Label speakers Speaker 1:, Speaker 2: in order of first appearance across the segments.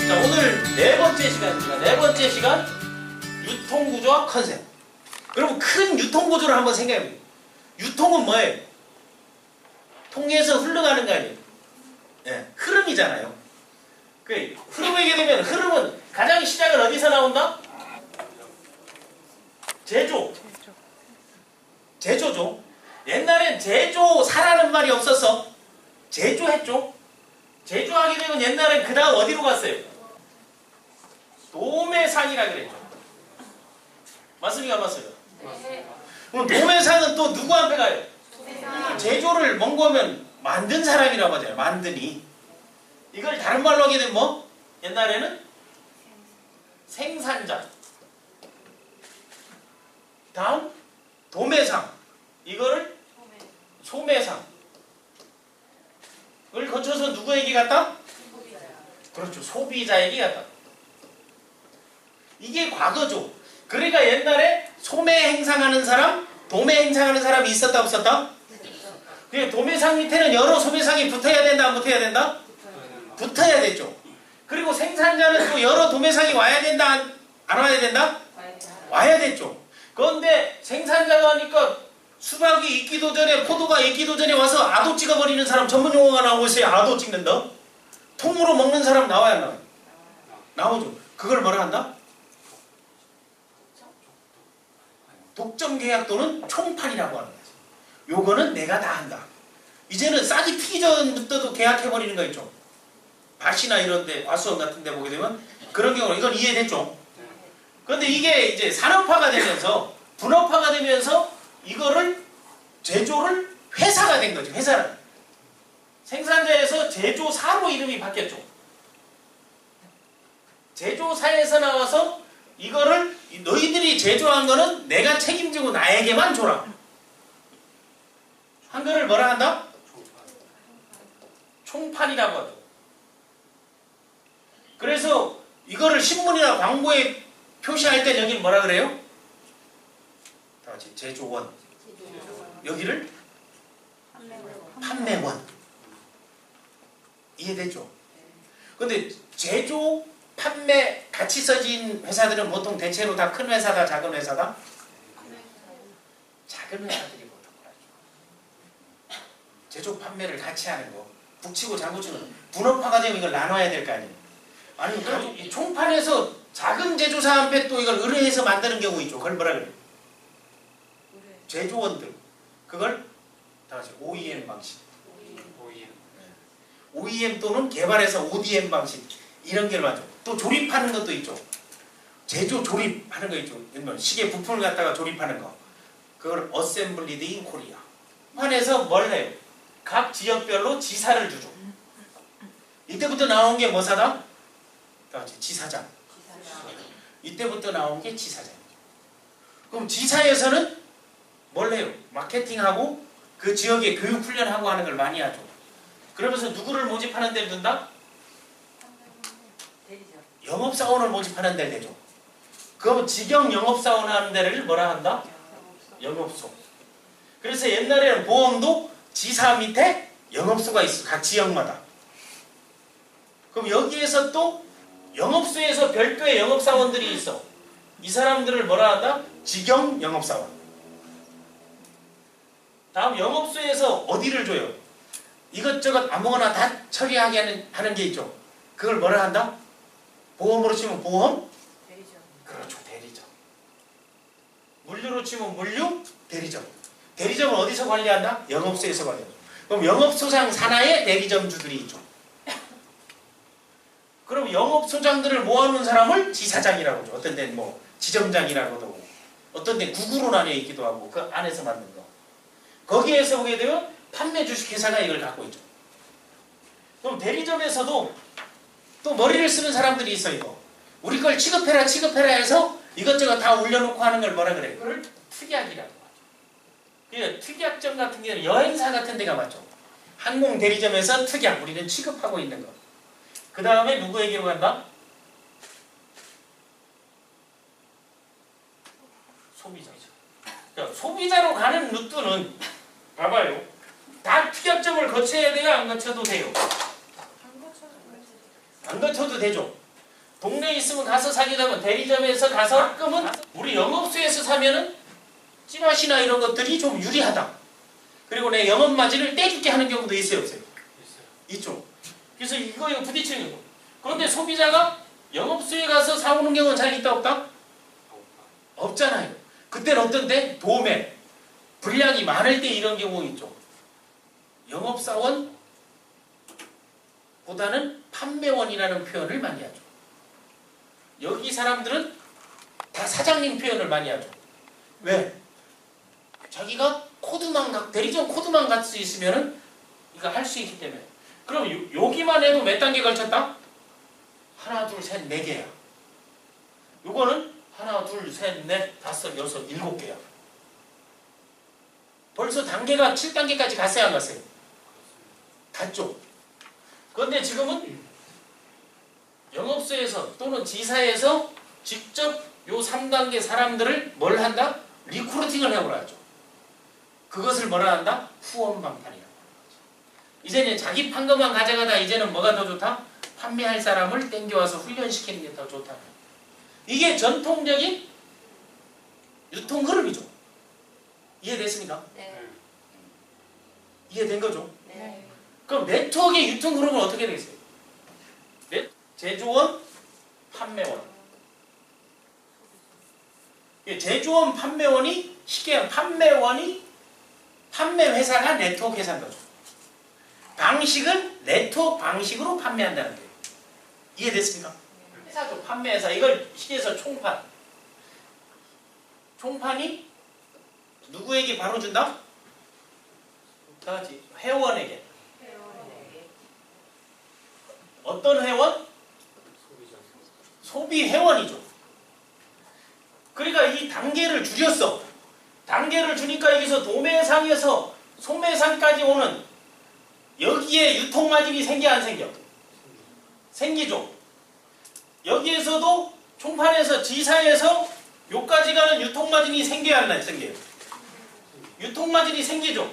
Speaker 1: 자, 오늘 네 번째 시간입니다. 네 번째 시간 유통구조와 컨셉. 여러분 큰 유통구조를 한번 생각해보세요. 유통은 뭐예요? 통해서 흘러가는 거 아니에요? 네, 흐름이잖아요. 그 흐름이게 되면 흐름은 가장 시작은 어디서 나온다? 제조. 제조죠. 옛날엔 제조사라는 말이 없었어. 제조했죠. 제조하게 되면 옛날엔 그 다음 어디로 갔어요? 도매상이라 그랬죠. 맞습니까? 맞습니까? 그럼 도매상은 또 누구한테 가요? 제조를 뭔거면 만든 사람이라고 하잖아요. 만드니. 이걸 다른 말로 하게 되면 뭐? 옛날에는 생산자. 다음 도매상. 이거를 소매상. 그걸 거쳐서 누구에게 갔다? 그렇죠. 소비자에게 갔다. 이게 과거죠. 그러니까 옛날에 소매 행상하는 사람, 도매 행상하는 사람이 있었다 없었다? 그게 도매상 밑에는 여러 소매상이 붙어야 된다 안 붙어야 된다? 붙어야 됐죠. 그리고 생산자는 또 여러 도매상이 와야 된다 안 와야 된다? 와야 됐죠. 그런데 생산자가 하니까 수박이 익기도 전에 포도가 익기도 전에 와서 아도 찍어버리는 사람 전문 용어가 나오고 있어요. 아도 찍는다. 통으로 먹는 사람 나와야 안 나와요? 나오죠. 그걸 뭐라 한다? 독점 계약 또는 총판이라고 하는 거죠. 요거는 내가 다 한다. 이제는 싹이 트기 전부터도 계약해버리는 거 있죠. 밭이나 이런데 과수원 같은데 보게 되면 그런 경우는 이건 이해됐죠. 그런데 이게 이제 산업화가 되면서 분업화가 되면서 이거를 제조를 회사가 된 거죠. 회사는 생산자에서 제조사로 이름이 바뀌었죠. 제조사에서 나와서 이거를 너희들이 제조한 거는 내가 책임지고 나에게만 줘라. 한글을 뭐라 한다? 총판이라고 하죠. 그래서 이거를 신문이나 광고에 표시할 때 여기는 뭐라 그래요? 다 같이 제조원. 여기를 판매원. 이해됐죠? 근데 제조, 판매 같이 써진 회사들은 보통 대체로 다 큰 회사다, 작은 회사다? 작은 회사들이 보통 그러죠. 제조, 판매를 같이 하는 거. 북치고 장구치는 분업화가 되면 이걸 나눠야 될 거 아니에요? 아니, 이 총판에서 작은 제조사한테 또 이걸 의뢰해서 만드는 경우 있죠. 그걸 뭐라 그래요? 제조원들. 그걸 다 같이 OEM 방식. OEM 또는 개발해서 ODM 방식. 이런 게 맞죠. 또 조립하는 것도 있죠. 제조 조립하는 거 있죠. 시계 부품을 갖다가 조립하는 거. 그걸 Assembled in Korea. 판에서 뭘 해요? 각 지역별로 지사를 주죠. 이때부터 나온 게 뭐사다? 지사장. 이때부터 나온 게 지사장이죠. 그럼 지사에서는 뭘 해요? 마케팅하고 그 지역에 교육 훈련하고 하는 걸 많이 하죠. 그러면서 누구를 모집하는 데를 둔다? 영업사원을 모집하는 데를 대죠. 그럼 직영 영업사원 하는 데를 뭐라 한다? 영업소. 그래서 옛날에는 보험도 지사 밑에 영업소가 있어. 각 지역마다. 그럼 여기에서 또 영업소에서 별도의 영업사원들이 있어. 이 사람들을 뭐라 한다? 직영 영업사원. 다음 영업소에서 어디를 줘요? 이것저것 아무거나 다 처리하게 하는 게 있죠. 그걸 뭐라 한다? 보험으로 치면 보험? 대리점. 그렇죠. 대리점. 물류로 치면 물류? 대리점. 대리점은 어디서 관리한다? 영업소에서 관리한다. 그럼 영업소장 산하에 대리점주들이 있죠. 그럼 영업소장들을 모아놓은 사람을 지사장이라고 하죠. 어떤 데는 뭐 지점장이라고도 하고 어떤 데는 구구로 나뉘어 있기도 하고 그 안에서 만든 거. 거기에서 오게 되면 판매 주식회사가 이걸 갖고 있죠. 그럼 대리점에서도 또 머리를 쓰는 사람들이 있어요. 우리 걸 취급해라 취급해라 해서 이것저것 다 올려놓고 하는 걸 뭐라 그래요? 그걸 특약이라고 하죠. 그 특약점 같은 경우는 여행사 같은 데가 맞죠. 항공 대리점에서 특약, 우리는 취급하고 있는 거. 그 다음에 누구에게로 간다? 소비자죠. 그러니까 소비자로 가는 루트는 봐봐요. 다 특약점을 거쳐야 돼요? 안 거쳐도 돼요? 안 거쳐도 되죠.
Speaker 2: 동네에 있으면 가서 사기다면 대리점에서 가서 끄면 우리 영업소에서 사면은 찌라시나 이런 것들이 좀 유리하다. 그리고 내 영업마진을 떼줄게 하는 경우도 있어요, 없어요? 있죠. 그래서 이거에 부딪히는 거고. 그런데 소비자가 영업소에 가서 사오는 경우는 잘 있다 없다? 없잖아요. 그때는 어떤데? 도매, 분량이 많을 때 이런 경우 있죠. 영업사원 보다는 판매원이라는 표현을 많이 하죠. 여기 사람들은 다 사장님 표현을 많이 하죠. 왜? 자기가 코드만 대리점 코드만 갖을 수 있으면은 이거 할 수 있기 때문에. 그럼 여기만 해도 몇 단계 걸쳤다? 하나, 둘, 셋, 네 개야. 요거는 하나, 둘, 셋, 넷, 다섯, 여섯, 일곱 개야. 벌써 단계가 7단계까지 갔어요, 안 갔어요? 갔죠. 그런데 지금은 영업소에서 또는 지사에서 직접 요 3단계 사람들을 뭘 한다? 리크루팅을 해보라 하죠. 그것을 뭐라 한다? 후원방판이라고. 이제는 자기 판 것만 가져가다 이제는 뭐가 더 좋다? 판매할 사람을 땡겨와서 훈련시키는 게 더 좋다. 이게 전통적인 유통 흐름이죠. 이해됐습니까?
Speaker 3: 네.
Speaker 1: 이해된 거죠?
Speaker 3: 네.
Speaker 1: 그럼 네트워크의 유통 흐름은 어떻게 되겠어요? 제조원, 판매원. 제조원, 판매원이 쉽게 판매원이 판매회사가 네트워크 회사인 거죠. 방식은 네트워크 방식으로 판매한다는 거예요. 이해됐습니까? 회사죠. 판매회사. 이걸 시계에서 총판. 총판이 누구에게 바로 준다? 다 같이 회원에게. 어떤 회원? 소비 회원이죠. 그러니까 이 단계를 줄였어. 단계를 주니까 여기서 도매상에서 소매상까지 오는 여기에 유통마진이 생겨 안 생겨? 생기죠. 여기에서도 총판에서 지사에서 요까지 가는 유통마진이 생겨야 안 생겨요? 유통마진이 생기죠.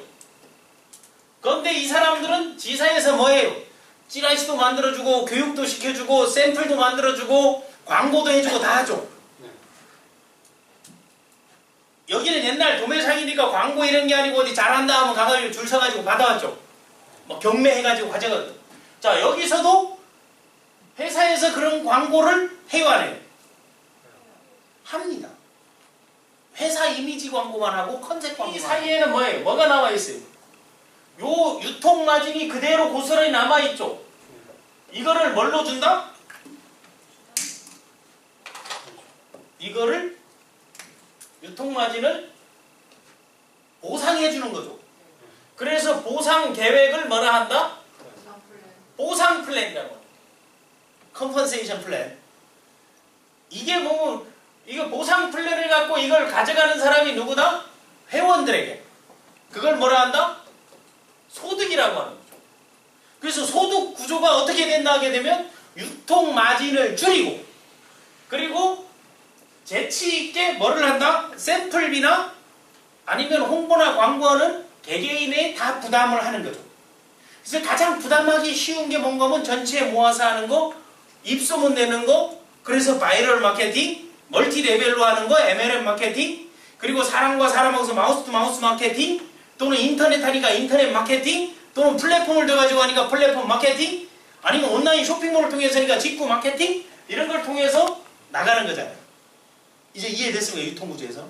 Speaker 1: 그런데 이 사람들은 지사에서 뭐해요? 찌라시도 만들어주고 교육도 시켜주고 샘플도 만들어주고 광고도 해주고 다 하죠. 여기는 옛날 도매상이니까 광고 이런 게 아니고 어디 잘한다 하면 가가지고 줄 서가지고 받아왔죠. 뭐 경매해가지고 가져갔죠. 자, 여기서도 회사에서 그런 광고를 해요, 안 해요? 합니다. 회사 이미지 광고만 하고 컨셉 광고. 이 사이에는 뭐예요? 뭐가 나와 있어요? 요 유통 마진이 그대로 고스란히 남아 있죠. 이거를 뭘로 준다? 이거를 유통 마진을 보상해 주는 거죠. 그래서 보상 계획을 뭐라 한다? 보상 플랜이라고. 컴펀세이션 플랜. 이게 뭐 이거 보상 플랜을 갖고 이걸 가져가는 사람이 누구다? 회원들에게. 그걸 뭐라 한다? 소득이라고 하는 거죠. 그래서 소득 구조가 어떻게 된다 하게 되면 유통 마진을 줄이고 그리고 재치 있게 뭐를 한다? 샘플비나 아니면 홍보나 광고하는 개개인의 다 부담을 하는 거죠. 그래서 가장 부담하기 쉬운 게 뭔가 하면 전체 모아서 하는 거, 입소문 내는 거, 그래서 바이럴 마케팅, 멀티 레벨로 하는 거, MLM 마케팅, 그리고 사람과 사람하고서 마우스 투 마우스 마케팅, 또는 인터넷 하니까 인터넷 마케팅, 또는 플랫폼을 돼가지고 하니까 플랫폼 마케팅, 아니면 온라인 쇼핑몰을 통해서 하니까 직구 마케팅, 이런 걸 통해서 나가는 거잖아요. 이제 이해됐습니까? 유통구조에서.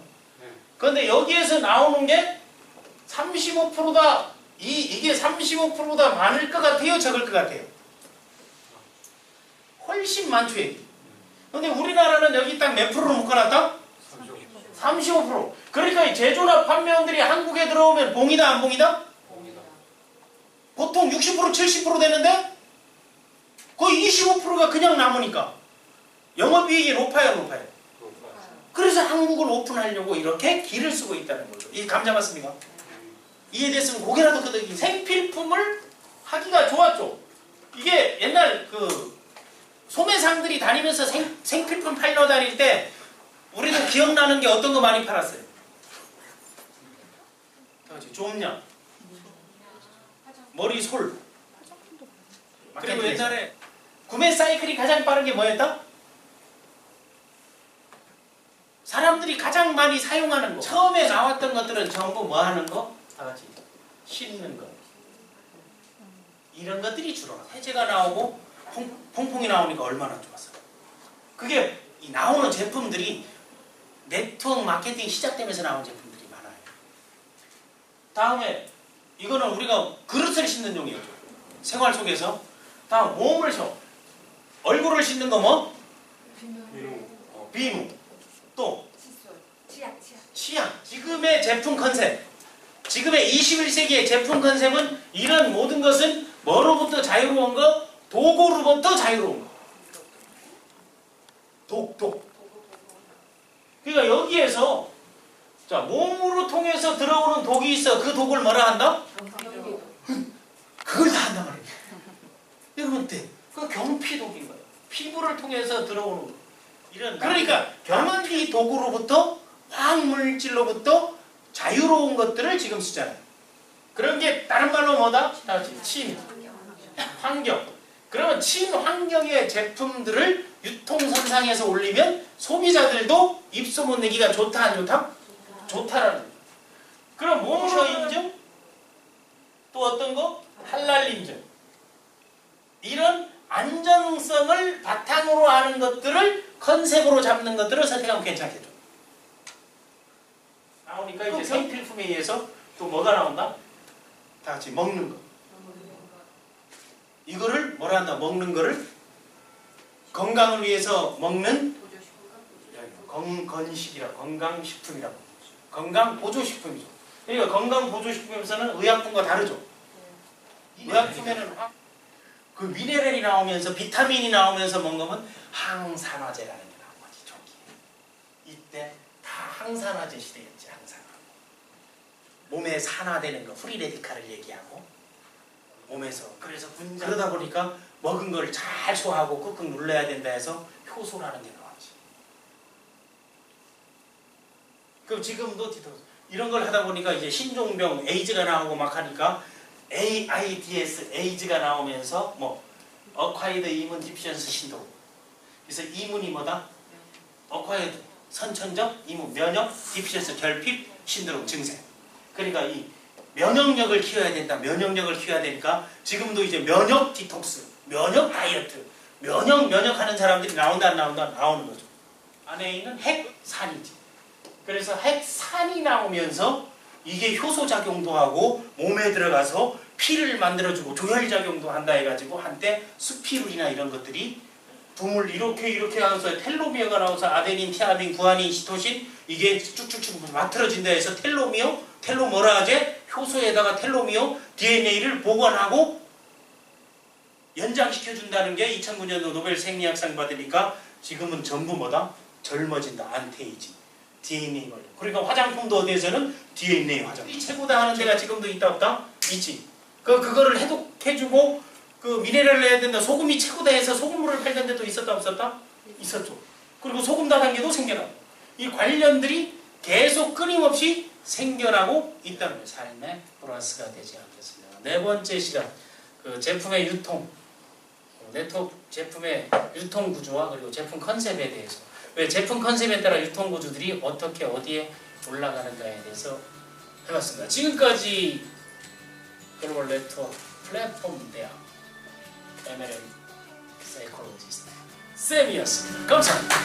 Speaker 1: 그런데 여기에서 나오는 게 35%다. 이게 35%보다 많을 것 같아요? 적을 것 같아요? 훨씬 많죠. 그런데 우리나라는 여기 딱 몇 프로로 묶어놨다? 35%. 그러니까 이 제조나 판매원들이 한국에 들어오면 봉이다 안 봉이다? 봉이다. 보통 60% 70% 되는데 거의 25%가 그냥 남으니까 영업이익이 높아요 높아요? 그래서 한국을 오픈하려고 이렇게 길을 쓰고 있다는 거죠. 이게 감 잡았습니까? 이해됐으면 고개라도 끄덕이. 생필품을 하기가 좋았죠. 이게 옛날 그 소매상들이 다니면서 생필품 팔러 다닐 때 우리도 기억나는 게 어떤 거 많이 팔았어요? 좋냐? 머리솔. 그리고 옛날에 구매 사이클이 가장 빠른 게 뭐였다? 사람들이 가장 많이 사용하는 거. 처음에 나왔던 것들은 전부 뭐 하는 거? 다 같이 씻는 거. 이런 것들이 주로 세제가 나오고 퐁퐁이 나오니까 얼마나 좋았어. 그게 이 나오는 제품들이 네트워크 마케팅 시작되면서 나온 제품들이 많아요. 다음에 이거는 우리가 그릇을 씻는 용이었죠. 생활 속에서. 다음 몸을 씻어. 얼굴을 씻는 거 뭐? 비누. 또 치약. 지금의 제품 컨셉. 지금의 21세기의 제품 컨셉은 이런 모든 것은 뭐로부터 자유로운 거? 도구로부터 자유로운 거. 독. 그러니까 여기에서 자 몸으로 통해서 들어오는 독이 있어. 그 독을 뭐라 한다? 그걸 다 한단 말이에요. 여러분 때 그 경피독인 거예요. 피부를 통해서 들어오는 거. 이런 그러니까 경피 도구로부터 화학물질로부터 자유로운 것들을 지금 쓰잖아요. 그런 게 다른 말로 뭐다? 다 같이 친 환경. 그러면 친환경의 제품들을 유통선상에서 올리면 소비자들도 입소문 내기가 좋다 안 좋다? 좋다라는 거예요. 그럼 몸쇼 인증? 또 어떤 거? 할랄 인증. 이런 안정성을 바탕으로 하는 것들을 컨셉으로 잡는 것들을 선택하면 괜찮겠죠. 나오니까 이제 생필품에 의해서 또 뭐가 나온다? 다 같이 먹는 거. 이거를 뭐라 한다? 먹는 거를 건강을 위해서 먹는 건식이라 건강식품이라고. 건강보조식품이죠. 그러니까 건강보조식품에서는 의약품과 다르죠. 의약품에는 그 미네랄이 나오면서 비타민이 나오면서 먹으면 항산화제라는 게 나온 거지. 초기에. 이때 다 항산화제 시대였지. 항산화. 몸에 산화되는 거 프리레디칼을 얘기하고 몸에서 그래서 그러다 보니까 먹은 걸 잘 소화하고 꾹꾹 눌러야 된다 해서 효소라는 게 나왔지. 그럼 지금도 이런 걸 하다 보니까 이제 신종병 에이즈가 나오고 막 하니까 AIDS, 에이즈가 나오면서 뭐 Acquired Immune Deficiency Syndrome. 그래서 이문이 뭐다? Acquired 선천적 이문 면역 디피션스 결핍 신드롬 증세. 그러니까 이 면역력을 키워야 된다. 면역력을 키워야 되니까 지금도 이제 면역 디톡스, 면역 다이어트, 면역하는 사람들이 나온다 안 나온다? 나오는 거죠. 안에 있는 핵산이지. 그래서 핵산이 나오면서 이게 효소작용도 하고 몸에 들어가서 피를 만들어주고 조혈작용도 한다 해가지고 한때 수피룰이나 이런 것들이 붐을 이렇게 하면서 텔로미어가 나와서 아데닌, 티아민, 구아닌, 시토신 이게 쭉쭉쭉 맞틀어진다 해서 텔로 뭐라 하지? 효소에다가 텔로미어 DNA를 보관하고 연장시켜준다는 게 2009년도 노벨 생리학상 받으니까 지금은 전부 뭐다? 젊어진다. 안테이지. DNA 관련. 그러니까 화장품도 어디에서는 DNA 화장품. 최고다 하는 데가 지금도 있다 없다? 있지. 그거를 해독해주고 그 미네랄을 해야 된다. 소금이 최고다 해서 소금물을 팔던 데도 있었다 없었다? 있었죠. 그리고 소금 다단계도 생겨나고. 이 관련들이 계속 끊임없이 생겨나고 있다는 거예요. 삶의 플러스가 되지 않겠습니다. 네 번째 시간. 그 제품의 유통. 네트워크 제품의 유통 구조와 그리고 제품 컨셉에 대해서. 왜 제품 컨셉에 따라 유통 구조들이 어떻게 어디에 올라가는가에 대해서 해봤습니다. 지금까지 글로벌 네트워크 플랫폼 대학 MLM 사이콜로지스트 쌤이었습니다. 감사합니다.